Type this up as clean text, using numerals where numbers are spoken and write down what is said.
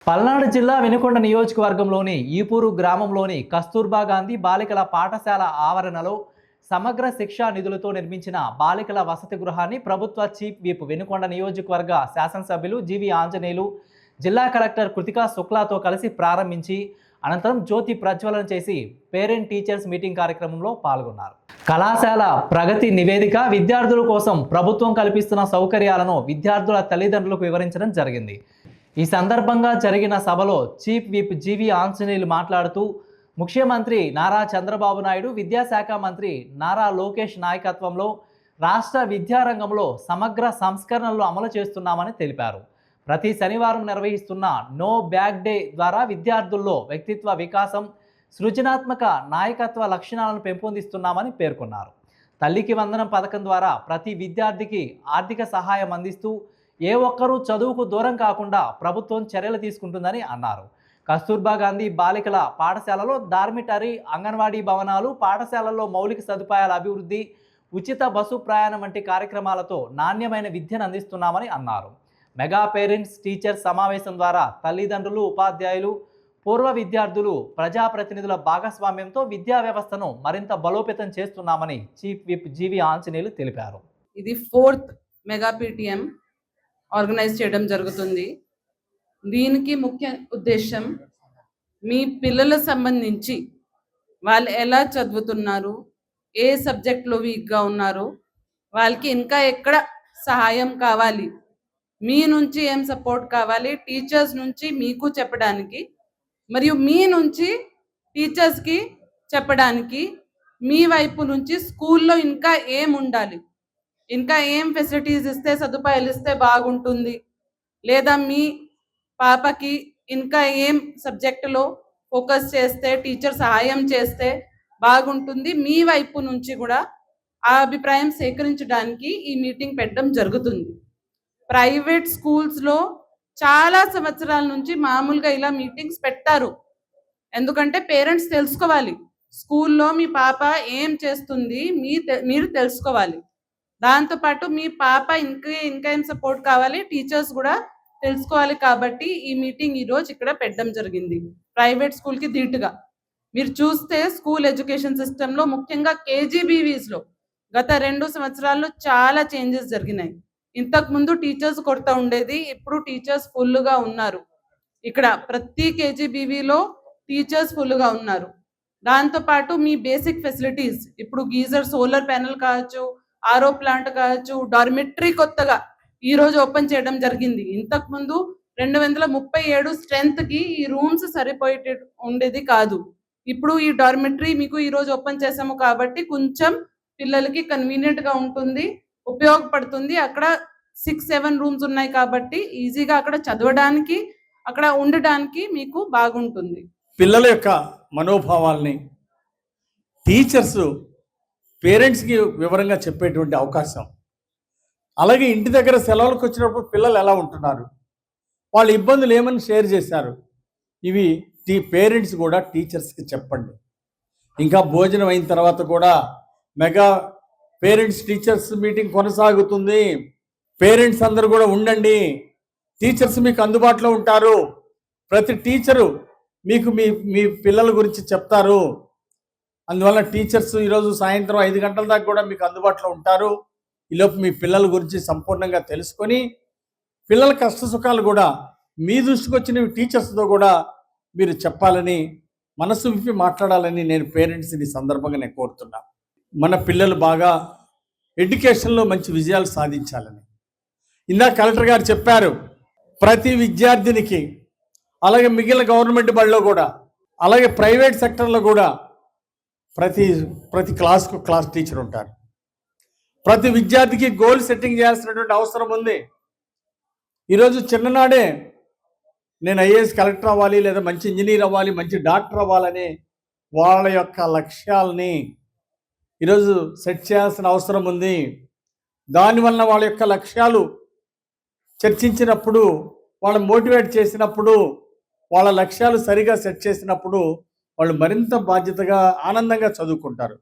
పల్నాడు జిల్లా వినుకొండ నియోజకవర్గంలోని ఈపూరు గ్రామంలోని కస్తూర్బా గాంధీ బాలికల పాఠశాల ఆవరణలో సమగ్ర శిక్షా నిధులతో నిర్మించిన బాలికల వసతి గృహాన్ని ప్రభుత్వ చీఫ్ విప్ వినుకొండ నియోజకవర్గ శాసనసభ్యులు జీవి ఆంజనేయులు జిల్లా కలెక్టర్ కృతికా శుక్లాతో కలిసి ప్రారంభించి అనంతరం జ్యోతి ప్రజ్వలన చేసి పేరెంట్ టీచర్స్ మీటింగ్ కార్యక్రమంలో పాల్గొన్నారు. కళాశాల ప్రగతి నివేదిక, విద్యార్థుల కోసం ప్రభుత్వం కల్పిస్తున్న సౌకర్యాలను విద్యార్థుల తల్లిదండ్రులకు వివరించడం జరిగింది. ఈ సందర్భంగా జరిగిన సభలో చీఫ్ విప్ జీవి ఆంజనేయులు మాట్లాడుతూ ముఖ్యమంత్రి నారా చంద్రబాబు నాయుడు, విద్యాశాఖ మంత్రి నారా లోకేష్ నాయకత్వంలో రాష్ట్ర విద్యారంగంలో సమగ్ర సంస్కరణలు అమలు చేస్తున్నామని తెలిపారు. ప్రతి శనివారం నిర్వహిస్తున్న నో బ్యాగ్ డే ద్వారా విద్యార్థుల్లో వ్యక్తిత్వ వికాసం, సృజనాత్మక నాయకత్వ లక్షణాలను పెంపొందిస్తున్నామని పేర్కొన్నారు. తల్లికి వందనం పథకం ద్వారా ప్రతి విద్యార్థికి ఆర్థిక సహాయం అందిస్తూ ఏ ఒక్కరూ చదువుకు దూరం కాకుండా ప్రభుత్వం చర్యలు తీసుకుంటుందని అన్నారు. కస్తూర్బా గాంధీ బాలికల పాఠశాలలో డార్మిటరీ, అంగన్వాడీ భవనాలు, పాఠశాలల్లో మౌలిక సదుపాయాల అభివృద్ధి, ఉచిత బస్సు ప్రయాణం వంటి కార్యక్రమాలతో నాణ్యమైన విద్యను అందిస్తున్నామని అన్నారు. మెగా పేరెంట్స్ టీచర్స్ సమావేశం ద్వారా తల్లిదండ్రులు, ఉపాధ్యాయులు, పూర్వ విద్యార్థులు, ప్రజాప్రతినిధుల భాగస్వామ్యంతో విద్యా వ్యవస్థను మరింత బలోపేతం చేస్తున్నామని చీఫ్ విప్ జీవి ఆంజనేయులు తెలిపారు. ఇది 4th మెగా పీటీఎం ఆర్గనైజ్ చేయడం జరుగుతుంది. దీనికి ముఖ్య ఉద్దేశం మీ పిల్లల సంబంధించి వాళ్ళు ఎలా చదువుతున్నారు, ఏ సబ్జెక్ట్లో వీక్గా ఉన్నారు, వాళ్ళకి ఇంకా ఎక్కడ సహాయం కావాలి, మీ నుంచి ఏం సపోర్ట్ కావాలి, టీచర్స్ నుంచి మీకు చెప్పడానికి మరియు మీ నుంచి టీచర్స్కి చెప్పడానికి, మీ వైపు నుంచి స్కూల్లో ఇంకా ఏం ఉండాలి, ఇంకా ఏం ఫెసిలిటీస్ ఇస్తే, సదుపాయాలు ఇస్తే బాగుంటుంది, లేదా మీ పాపకి ఇంకా ఏం సబ్జెక్టులో ఫోకస్ చేస్తే, టీచర్ సహాయం చేస్తే బాగుంటుంది, మీ వైపు నుంచి కూడా ఆ అభిప్రాయం సేకరించడానికి ఈ మీటింగ్ పెట్టడం జరుగుతుంది. ప్రైవేట్ స్కూల్స్లో చాలా సంవత్సరాల నుంచి మామూలుగా ఇలా మీటింగ్స్ పెట్టారు. ఎందుకంటే పేరెంట్స్ తెలుసుకోవాలి, స్కూల్లో మీ పాప ఏం చేస్తుంది మీరు తెలుసుకోవాలి. దాంతోపాటు మీ పాప ఇంకా ఏం సపోర్ట్ కావాలి, టీచర్స్ కూడా తెలుసుకోవాలి. కాబట్టి ఈ మీటింగ్ ఈరోజు ఇక్కడ పెట్టడం జరిగింది. ప్రైవేట్ స్కూల్కి ధీటుగా మీరు చూస్తే స్కూల్ ఎడ్యుకేషన్ సిస్టంలో ముఖ్యంగా కేజీబీవీస్లో గత 2 సంవత్సరాల్లో చాలా చేంజెస్ జరిగినాయి. ఇంతకుముందు టీచర్స్ కొరత ఉండేది, ఇప్పుడు టీచర్స్ ఫుల్గా ఉన్నారు. ఇక్కడ ప్రతి కేజీబీవీలో టీచర్స్ ఫుల్గా ఉన్నారు. దాంతోపాటు మీ బేసిక్ ఫెసిలిటీస్, ఇప్పుడు గీజర్, సోలార్ ప్యానెల్ కావచ్చు, ఆరో ప్లాంట్ కావచ్చు, డార్మిటరీ కొత్తగా ఈరోజు ఓపెన్ చేయడం జరిగింది. ఇంతకుముందు 237 స్ట్రెంత్కి ఈ రూమ్స్ సరిపోయే ఉండేది కాదు. ఇప్పుడు ఈ డార్మిటరీ మీకు ఈరోజు ఓపెన్ చేసాము కాబట్టి కొంచెం పిల్లలకి కన్వీనియంట్గా ఉంటుంది, ఉపయోగపడుతుంది. అక్కడ 6-7 రూమ్స్ ఉన్నాయి కాబట్టి ఈజీగా అక్కడ చదవడానికి, అక్కడ ఉండడానికి మీకు బాగుంటుంది. పిల్లల యొక్క మనోభావాల్ని టీచర్స్ పేరెంట్స్కి వివరంగా చెప్పేటువంటి అవకాశం, అలాగే ఇంటి దగ్గర సెలవులకు వచ్చినప్పుడు పిల్లలు ఎలా ఉంటున్నారు, వాళ్ళ ఇబ్బందులు ఏమని షేర్ చేశారు, ఇవి పేరెంట్స్ కూడా టీచర్స్కి చెప్పండి. ఇంకా భోజనం అయిన తర్వాత కూడా మెగా పేరెంట్స్ టీచర్స్ మీటింగ్ కొనసాగుతుంది. పేరెంట్స్ అందరూ కూడా ఉండండి, టీచర్స్ మీకు అందుబాటులో ఉంటారు. ప్రతి టీచరు మీకు మీ పిల్లల గురించి చెప్తారు. అందువల్ల టీచర్స్ ఈరోజు సాయంత్రం 5 గంటల దాకా కూడా మీకు అందుబాటులో ఉంటారు. ఈలోపు మీ పిల్లల గురించి సంపూర్ణంగా తెలుసుకొని పిల్లల కష్ట సుఖాలు కూడా మీ దృష్టికి వచ్చినవి టీచర్స్తో కూడా మీరు చెప్పాలని, మనసు విప్పి మాట్లాడాలని నేను పేరెంట్స్ని సందర్భంగా నేను కోరుతున్నా. మన పిల్లలు బాగా ఎడ్యుకేషన్లో మంచి విజయాలు సాధించాలని ఇందాక కలెక్టర్ గారు చెప్పారు. ప్రతి విద్యార్థినికి, అలాగే మిగిలిన గవర్నమెంట్ బడిలో కూడా, అలాగే ప్రైవేట్ సెక్టర్లో కూడా ప్రతి క్లాస్కు క్లాస్ టీచర్ ఉంటారు. ప్రతి విద్యార్థికి గోల్ సెట్టింగ్ చేయాల్సినటువంటి అవసరం ఉంది. ఈరోజు చిన్ననాడే నేను ఐఏఎస్ కలెక్టర్ అవ్వాలి, లేదా మంచి ఇంజనీర్ అవ్వాలి, మంచి డాక్టర్ అవ్వాలని వాళ్ళ యొక్క లక్ష్యాలని ఈరోజు సెట్ చేయాల్సిన అవసరం ఉంది. దానివల్ల వాళ్ళ యొక్క లక్ష్యాలు చర్చించినప్పుడు, వాళ్ళు మోటివేట్ చేసినప్పుడు, వాళ్ళ లక్ష్యాలు సరిగా సెట్ చేసినప్పుడు వాళ్ళు మరింత బాధ్యతగా, ఆనందంగా చదువుకుంటారు.